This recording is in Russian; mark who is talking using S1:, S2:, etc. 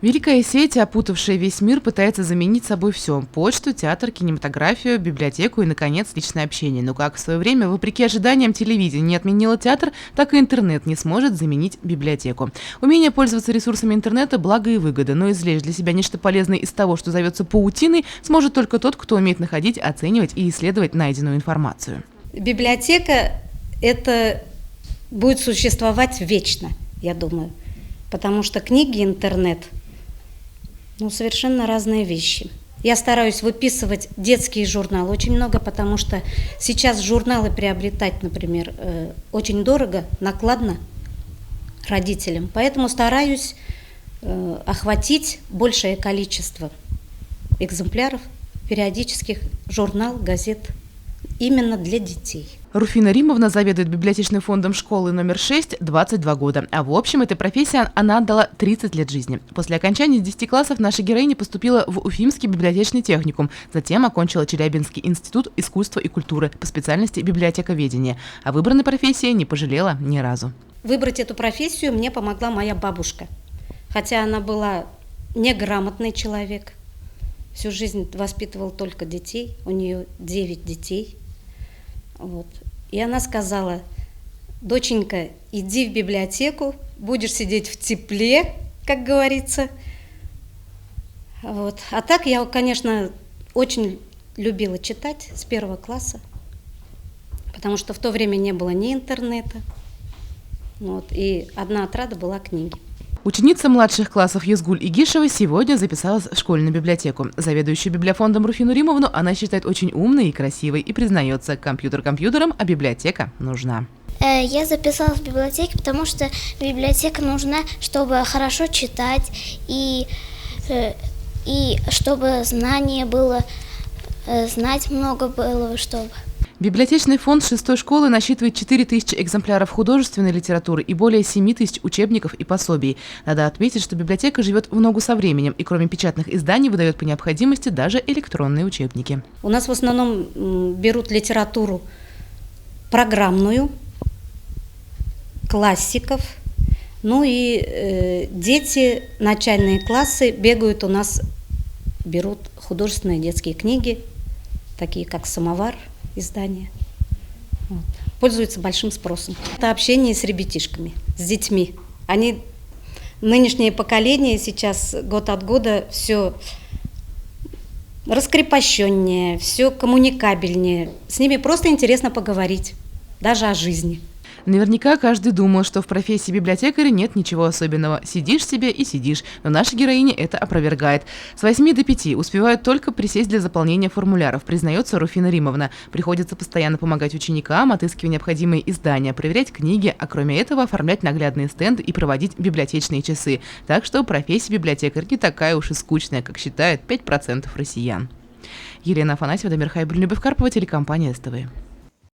S1: Великая сеть, опутавшая весь мир, пытается заменить собой все – почту, театр, кинематографию, библиотеку и, наконец, личное общение. Но как в свое время, вопреки ожиданиям, телевидение не отменило театр, так и интернет не сможет заменить библиотеку. Умение пользоваться ресурсами интернета – благо и выгода, но извлечь для себя нечто полезное из того, что зовется паутиной, сможет только тот, кто умеет находить, оценивать и исследовать найденную информацию.
S2: Библиотека – это будет существовать вечно, я думаю, потому что книги, интернет – совершенно разные вещи. Я стараюсь выписывать детские журналы очень много, потому что сейчас журналы приобретать, например, очень дорого, накладно родителям. Поэтому стараюсь охватить большее количество экземпляров периодических журнал, газет именно для детей.
S1: Руфина Римовна заведует библиотечным фондом школы номер 6 22 года. А в общем, этой профессии она отдала 30 лет жизни. После окончания 10 классов наша героиня поступила в Уфимский библиотечный техникум. Затем окончила Челябинский институт искусства и культуры по специальности библиотековедения. А выбранной профессии не пожалела ни разу.
S2: Выбрать эту профессию мне помогла моя бабушка. Хотя она была неграмотный человек. Всю жизнь воспитывала только детей. У нее 9 детей. И она сказала: доченька, иди в библиотеку, будешь сидеть в тепле, как говорится. А так я, конечно, очень любила читать с 1 класса, потому что в то время не было ни интернета, и одна отрада была книги.
S1: Ученица младших классов Езгуль Игишева сегодня записалась в школьную библиотеку. Заведующую библиофондом Руфину Римовну она считает очень умной и красивой и признается: компьютер компьютером, а библиотека нужна.
S3: Я записалась в библиотеку, потому что библиотека нужна, чтобы хорошо читать и чтобы знание было, знать много было, чтобы...
S1: Библиотечный фонд 6-й школы насчитывает 4000 экземпляров художественной литературы и более 7000 учебников и пособий. Надо отметить, что библиотека живет в ногу со временем и кроме печатных изданий выдает по необходимости даже электронные учебники.
S2: У нас в основном берут литературу программную, классиков, и дети, начальные классы бегают у нас, берут художественные детские книги, такие как «Самовар», издания. Пользуются большим спросом. Это общение с ребятишками, с детьми. Нынешнее поколение сейчас год от года все раскрепощеннее, все коммуникабельнее. С ними просто интересно поговорить, даже о жизни.
S1: Наверняка каждый думал, что в профессии библиотекаря нет ничего особенного. Сидишь себе и сидишь. Но наша героиня это опровергает. С 8 до 5 успевают только присесть для заполнения формуляров, признается Руфина Римовна. Приходится постоянно помогать ученикам, отыскивать необходимые издания, проверять книги, а кроме этого оформлять наглядные стенды и проводить библиотечные часы. Так что профессия библиотекаря не такая уж и скучная, как считают 5% россиян. Елена Афанасьева, Дамир Хайбуллин, Любовь Карпова, телекомпания СТВ.